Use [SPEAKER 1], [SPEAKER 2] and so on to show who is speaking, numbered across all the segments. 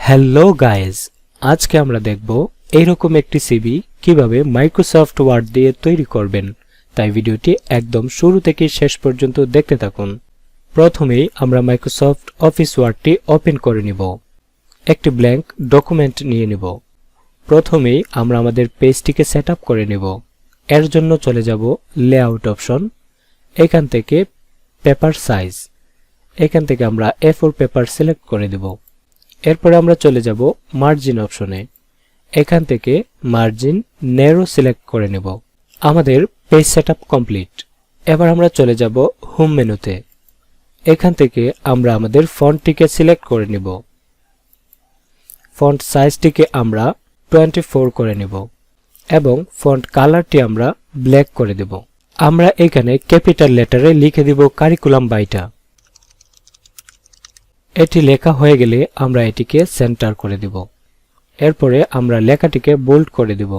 [SPEAKER 1] Hello guys, আজকে আমরা দেখব এইরকম একটি সিভি কিভাবে মাইক্রোসফট ওয়ার্ড দিয়ে তৈরি করবেন। তাই ভিডিওটি একদম শুরু থেকে শেষ পর্যন্ত দেখতে থাকুন। প্রথমেই আমরা মাইক্রোসফট অফিস ওয়ার্ডটি ওপেন করে নিব। একটি ব্ল্যাঙ্ক ডকুমেন্ট নিয়ে নিব। প্রথমেই আমরা আমাদের পেজটিকে সেটআপ করে নিব। এর জন্য চলে যাব লেআউট অপশন, এখান থেকে পেপার সাইজ, এখান থেকে আমরা A4 পেপার সিলেক্ট করে দেব। এরপরে আমরা চলে যাব মার্জিন অপশনে, এখান থেকে মার্জিন ন্যারো সিলেক্ট করে নেব। আমাদের পেজ সেটআপ কমপ্লিট। এবার আমরা চলে যাব হোম মেনুতে, এখান থেকে আমরা আমাদের ফন্টটিকে সিলেক্ট করে নেব। ফন্ট সাইজটিকে আমরা 24 করে নেব এবং ফন্ট কালারটি আমরা ব্ল্যাক করে দেব। আমরা এখানে ক্যাপিটাল লেটারে লিখে দিব কারিকুলাম বাইটা। এটি লেখা হয়ে গেলে আমরা এটিকে সেন্টার করে দেব। এরপরে আমরা লেখাটিকে বোল্ড করে দেব।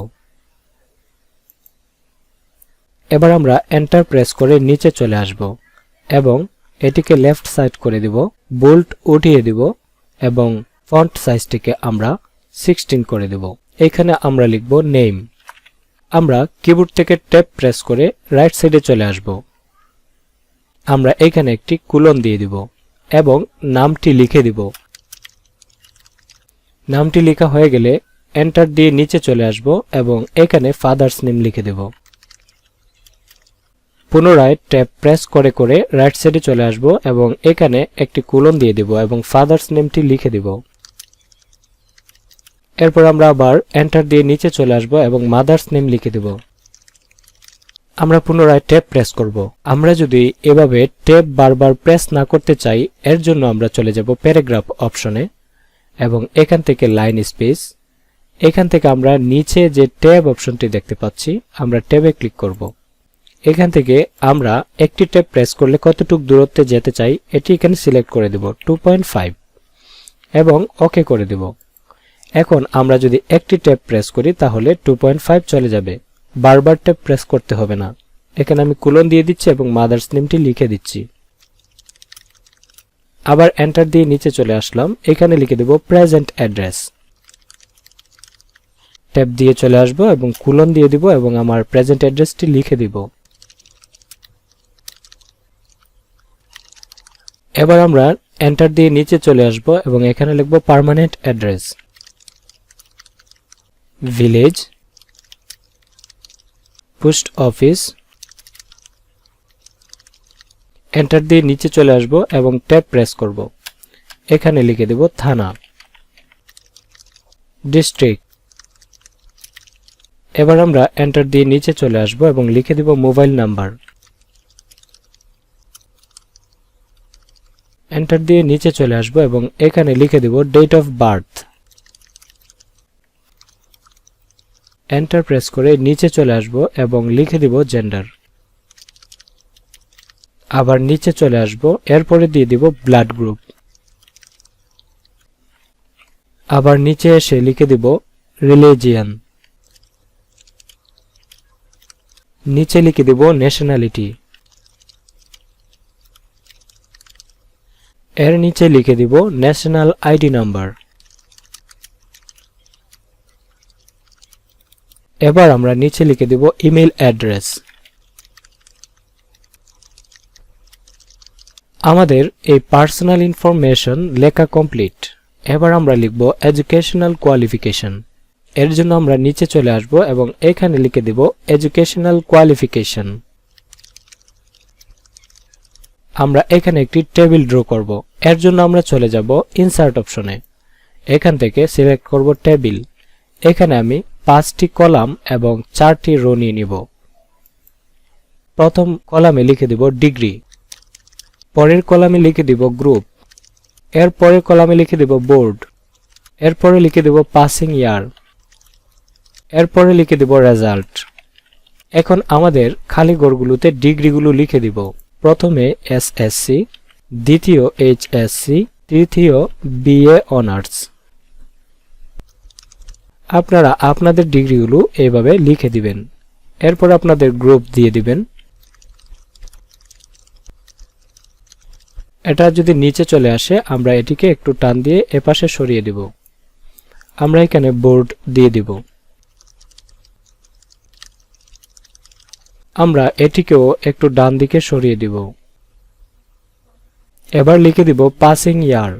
[SPEAKER 1] এবার আমরা এন্টার প্রেস করে নিচে চলে আসব এবং এটিকে লেফট সাইড করে দেব, বোল্ড উঠিয়ে দেব এবং ফন্ট সাইজটিকে আমরা 16 করে দেব। এখানে আমরা লিখব নেম। আমরা কিবোর্ড থেকে ট্যাব প্রেস করে রাইট সাইডে চলে আসব। আমরা এখানে একটি কোলন দিয়ে দিব এবং নামটি লিখে দিব। নামটি লেখা হয়ে গেলে এন্টার দিয়ে নিচে চলে আসব এবং এখানে ফাদার্স নেম লিখে দেব। পুনরায় ট্যাব প্রেস করে করে রাইট সাইডে চলে আসব এবং এখানে একটি কোলন দিয়ে দেব এবং ফাদার্স নেমটি লিখে দেব। এরপর আমরা আবার এন্টার দিয়ে নিচে চলে আসব এবং মাদার্স নেম লিখে দেব। আমরা পুনরায় ট্যাব প্রেস করব। আমরা যদি এভাবে ট্যাব বারবার প্রেস না করতে চাই, এর জন্য আমরা চলে যাব প্যারাগ্রাফ অপশনে এবং এখান থেকে লাইন স্পেস, এখান থেকে আমরা নিচে যে ট্যাব অপশনটি দেখতে পাচ্ছি আমরা ট্যাবে ক্লিক করব। এখান থেকে আমরা একটি ট্যাব প্রেস করলে কতটুকু দূরত্বে যেতে চাই এটি এখানে সিলেক্ট করে দেব 2.5 এবং ওকে করে দেব। এখন আমরা যদি একটি ট্যাব প্রেস করি তাহলে 2.5 চলে যাবে, বারবার ট্যাব প্রেস করতে হবে না। এখানে আমি কোলন দিয়ে দিচ্ছি এবং মাদার্স নেমটি লিখে দিচ্ছি। আবার এন্টার দিয়ে নিচে চলে আসলাম, এখানে লিখে দেব প্রেজেন্ট অ্যাড্রেস। ট্যাব দিয়ে চলে আসব এবং কোলন দিয়ে দিব এবং আমার প্রেজেন্ট অ্যাড্রেসটি লিখে দিব। এবার আমরা এন্টার দিয়ে নিচে চলে আসব এবং এখানে লিখব permanent address, village, post office. Enter দিয়ে নিচে চলে আসব এবং ট্যাব প্রেস করব। এখানে লিখে দেব থানা, ডিস্ট্রিক্ট। এবার আমরা এন্টার দিয়ে নিচে চলে আসব এবং লিখে দেব মোবাইল নাম্বার। এন্টার দিয়ে নিচে চলে আসব এবং এখানে লিখে দেব date of birth. Enter press করে নিচে চলে আসব এবং লিখে দিব জেন্ডার। আবার নিচে চলে আসব, এরপরে দিয়ে দিব ব্লাড গ্রুপ। আবার নিচে এসে লিখে দিব রিলিজিয়ন। নিচে লিখে দিব ন্যাশনালিটি। এর নিচে লিখে দিব ন্যাশনাল আইডি নাম্বার। এবার আমরা নিচে লিখে দিব ইমেল অ্যাড্রেস। আমাদের এই পার্সোনাল ইনফরমেশন লেখা কমপ্লিট। এবার আমরা লিখব এডুকেশনাল কোয়ালিফিকেশন। এর জন্য আমরা নিচে চলে আসব এবং এখানে লিখে দিব এডুকেশনাল কোয়ালিফিকেশন। আমরা এখানে একটি টেবিল ড্র করব। এর জন্য আমরা চলে যাব ইনসার্ট অপশনে, এখান থেকে সিলেক্ট করব টেবিল। এখানে আমি 5টি কলাম এবং 4টি রো নিয়ে নিব। প্রথম কলামে লিখে দিব ডিগ্রি, পরের কলামে লিখে দিব গ্রুপ, এর পরের কলামে লিখে দিব বোর্ড, এরপরে লিখে দিব পাসিং ইয়ার, এরপরে লিখে দিব রেজাল্ট। এখন আমাদের খালি ঘরগুলোতে ডিগ্রিগুলো লিখে দিব। প্রথমে এসএসসি, দ্বিতীয় এইচএসসি, তৃতীয় বিএ অনার্স। আপনারা আপনাদের ডিগ্রিগুলো এইভাবে লিখে দিবেন। এরপর আপনাদের গ্রুপ দিয়ে দিবেন। এটা যদি নিচে চলে আসে আমরা এটিকে একটু টান দিয়ে এপাশে সরিয়ে দেব। আমরা এখানে বোল্ড দিয়ে দিব। আমরা এটিকেও একটু ডান দিকে সরিয়ে দিব। এবার লিখে দিব পাসিং ইয়ার।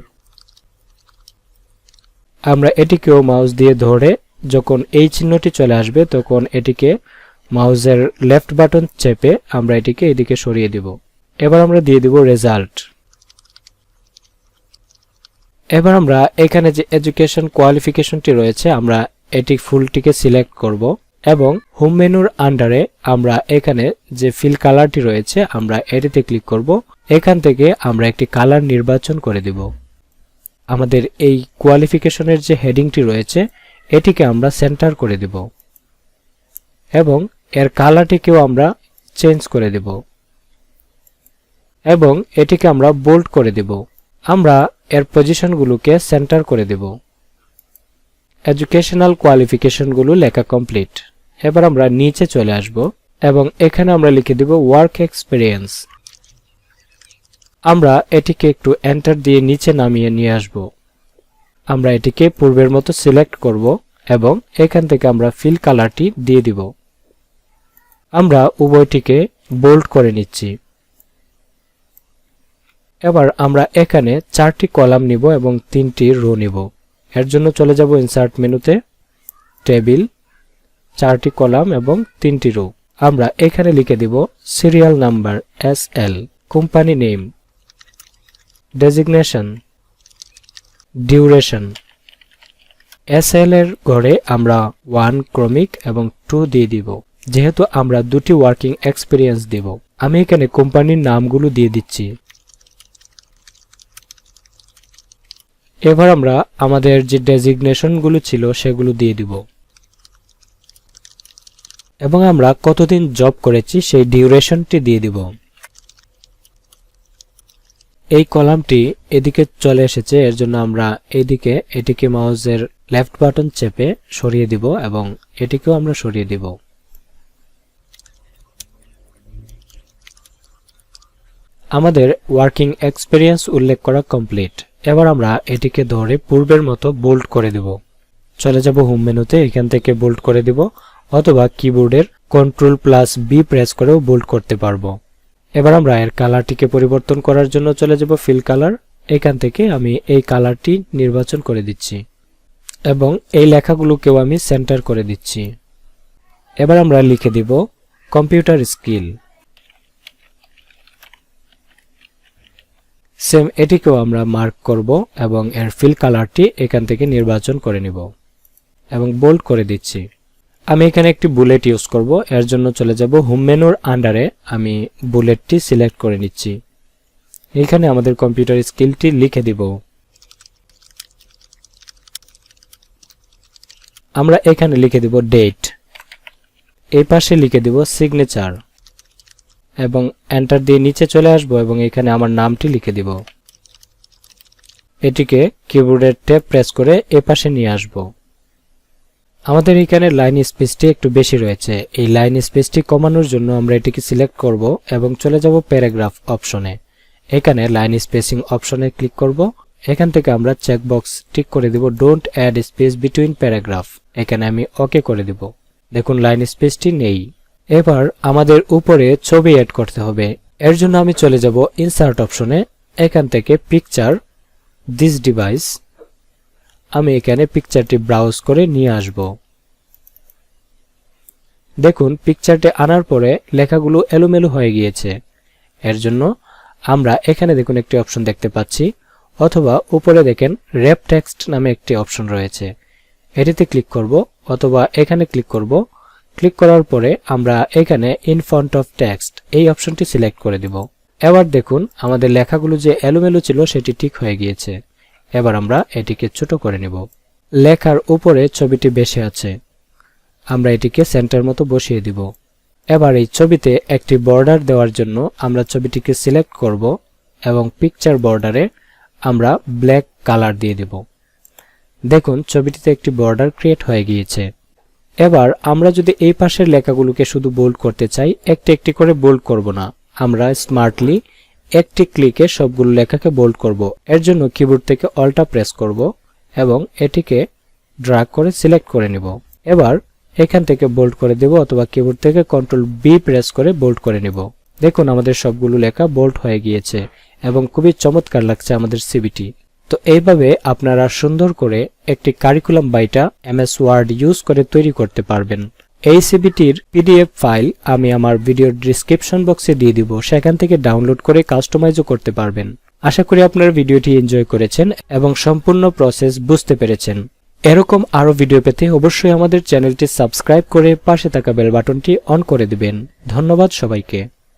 [SPEAKER 1] আমরা এটিকেও মাউস দিয়ে ধরে যখন এই চিহ্নটি চলে আসবে তখন এটিকে মাউসের লেফট বাটন চেপে আমরা এটিকে এদিকে সরিয়ে দিব। এবার আমরা দিয়ে দিব রেজাল্ট। এবার আমরা এখানে যে এডুকেশন কোয়ালিফিকেশনটি রয়েছে আমরা এটি ফুলটিকে সিলেক্ট করব এবং হোম মেনুর আন্ডারে আমরা এখানে যে ফিল কালারটি রয়েছে আমরা এটিতে ক্লিক করব। এখান থেকে আমরা একটি কালার নির্বাচন করে দিব। আমাদের এই কোয়ালিফিকেশনের যে হেডিংটি রয়েছে এটিকে আমরা সেন্টার করে দিব এবং এর কালারটিকেও আমরা চেঞ্জ করে দেব এবং এটিকে আমরা বোল্ড করে দেব। আমরা এর পজিশনগুলোকে সেন্টার করে দেব। এডুকেশনাল কোয়ালিফিকেশনগুলো লেখা কমপ্লিট। এবার আমরা নিচে চলে আসব এবং এখানে আমরা লিখে দেব ওয়ার্ক এক্সপেরিয়েন্স। আমরা এটিকে একটু এন্টার দিয়ে নিচে নামিয়ে নিয়ে আসব। আমরা এটিকে পূর্বের মতো সিলেক্ট করব এবং এখান থেকে আমরা ফিল কালারটি দিয়ে দিব। আমরা উভয়টিকে বোল্ড করে নিচ্ছি। এবার আমরা এখানে 4টি কলাম নিব এবং 3টি রো নিব। এর জন্য চলে যাব ইনসার্ট মেনুতে, টেবিল, 4টি কলাম এবং 3টি রো। আমরা এখানে লিখে দিব serial number SL, company name, designation, duration. SL এর ঘরে আমরা 1 ক্রমিক এবং 2 দিয়ে দিব যেহেতু আমরা দুটি ওয়ার্কিং এক্সপেরিয়েন্স দিব। আমি এখানে কোম্পানির নামগুলো দিয়ে দিচ্ছি। এবার আমরা আমাদের যে ডেজিগনেশনগুলো ছিল সেগুলো দিয়ে দিব এবং আমরা কতদিন জব করেছি সেই ডিউরেশনটি দিয়ে দিব। এই কলামটি এদিকে চলে এসেছে, এর জন্য আমরা এদিকে এটিকে মাউসের লেফট বাটন চেপে সরিয়ে দিব এবং এটিকেও আমরা সরিয়ে দিব। আমাদের ওয়ার্কিং এক্সপেরিয়েন্স উল্লেখ করা কমপ্লিট। এবার আমরা এটিকে ধরে পূর্বের মতো বোল্ড করে দেব। চলে যাব হোম মেনুতে, এখান থেকে বোল্ড করে দিব অথবা কিবোর্ডের Ctrl+B প্রেস করেও বোল্ড করতে পারবো। এবার আমরা এর কালারটিকে পরিবর্তন করার জন্য চলে যাব ফিল কালার। এখান থেকে আমি এই কালারটি নির্বাচন করে দিচ্ছি এবং এই লেখাগুলোকেও আমি সেন্টার করে দিচ্ছি। এবার আমরা লিখে দিব কম্পিউটার স্কিল। সেম এটিকেও আমরা মার্ক করব এবং এর ফিল কালারটি এখান থেকে নির্বাচন করে নিব এবং বোল্ড করে দিচ্ছি। আমি এখানে একটি বুলেট ইউজ করব। এর জন্য চলে যাব হোম মেনুর আন্ডারে, আমি বুলেটটি সিলেক্ট করে নিচ্ছি। এখানে আমাদের কম্পিউটার স্কিলটি লিখে দিব। আমরা এখানে লিখে দিব ডেট, এই পাশে লিখে দিব সিগনেচার এবং এন্টার দিয়ে নিচে চলে আসব এবং এখানে আমার নামটি লিখে দিব। এটিকে কিবোর্ডের ট্যাব প্রেস করে এ পাশে নিয়ে আসব। আমাদের এখানে লাইন স্পেসটি একটু বেশি রয়েছে, এই লাইন স্পেসটি কমানোর জন্য আমরা এটিকে সিলেক্ট করব এবং চলে যাব প্যারাগ্রাফ অপশনে। এখানে লাইন স্পেসিং অপশনে ক্লিক করব। এখান থেকে আমরা চেকবক্স টিক করে দিব don't add space between paragraph. এখানে আমি ওকে করে দিব। দেখুন লাইন স্পেসটি নেই। এবার আমাদের উপরে ছবি অ্যাড করতে হবে। এর জন্য আমি চলে যাব ইনসার্ট অপশনে, এখান থেকে পিকচার, দিস ডিভাইস। আমি এখানে পিকচারটি ব্রাউজ করে নিয়ে আসব। দেখুন পিকচারটি আনার পরে লেখাগুলো এলোমেলো হয়ে গিয়েছে। এর জন্য আমরা এখানে দেখুন একটি অপশন দেখতে পাচ্ছি, অথবা উপরে দেখেন র্যাপ টেক্সট নামে একটি অপশন রয়েছে, এটিতে ক্লিক করব অথবা এখানে ক্লিক করব। ক্লিক করার পরে আমরা এখানে ইন ফন্ট অফ টেক্সট এই অপশনটি সিলেক্ট করে দিব। এবার দেখুন আমাদের লেখাগুলো যে এলোমেলো ছিল সেটি ঠিক হয়ে গিয়েছে। এবার আমরা এটিকে ছোট করে নিব। লেখার উপরে ছবিটি বেশি আছে, আমরা এটিকে সেন্টার মতো বসিয়ে দিব। এবার এই ছবিতে একটি বর্ডার দেওয়ার জন্য আমরা ছবিটিকে সিলেক্ট করব এবং পিকচার বর্ডারে আমরা ব্ল্যাক কালার দিয়ে দেব। দেখুন ছবিটিতে একটি বর্ডার ক্রিয়েট হয়ে গিয়েছে। এবার আমরা যদি এই পাশের লেখাগুলোকে শুধু বোল্ড করতে চাই, একটি একটি করে বোল্ড করব না, আমরা স্মার্টলি একটি ক্লিকে সবগুলো লেখাকে বোল্ড করব। এর জন্য কিবোর্ড থেকে অল্টা প্রেস করব এবং এটিকে ড্র্যাগ করে সিলেক্ট করে নিব। এবার এখান থেকে বোল্ড করে দেব অথবা কিবোর্ড থেকে কন্ট্রোল বি প্রেস করে বোল্ড করে নিব। দেখুন আমাদের সবগুলো লেখা বোল্ড হয়ে গিয়েছে এবং খুবই চমৎকার লাগছে আমাদের সিভিটি। তো এইভাবে আপনারা সুন্দর করে একটি কারিকুলাম বাইটা এমএস ওয়ার্ড ইউজ করে তৈরি করতে পারবেন। এই সিভিটির পিডিএফ ফাইল আমি আমার ভিডিওর ডেসক্রিপশন বক্সে দিয়ে দিব, সেখান থেকে ডাউনলোড করে কাস্টমাইজও করতে পারবেন। আশা করি আপনারা ভিডিওটি এনজয় করেছেন এবং সম্পূর্ণ প্রসেস বুঝতে পেরেছেন। এরকম আরো ভিডিও পেতে অবশ্যই আমাদের চ্যানেলটি সাবস্ক্রাইব করে পাশে থাকা বেল বাটনটি অন করে দিবেন। ধন্যবাদ সবাইকে।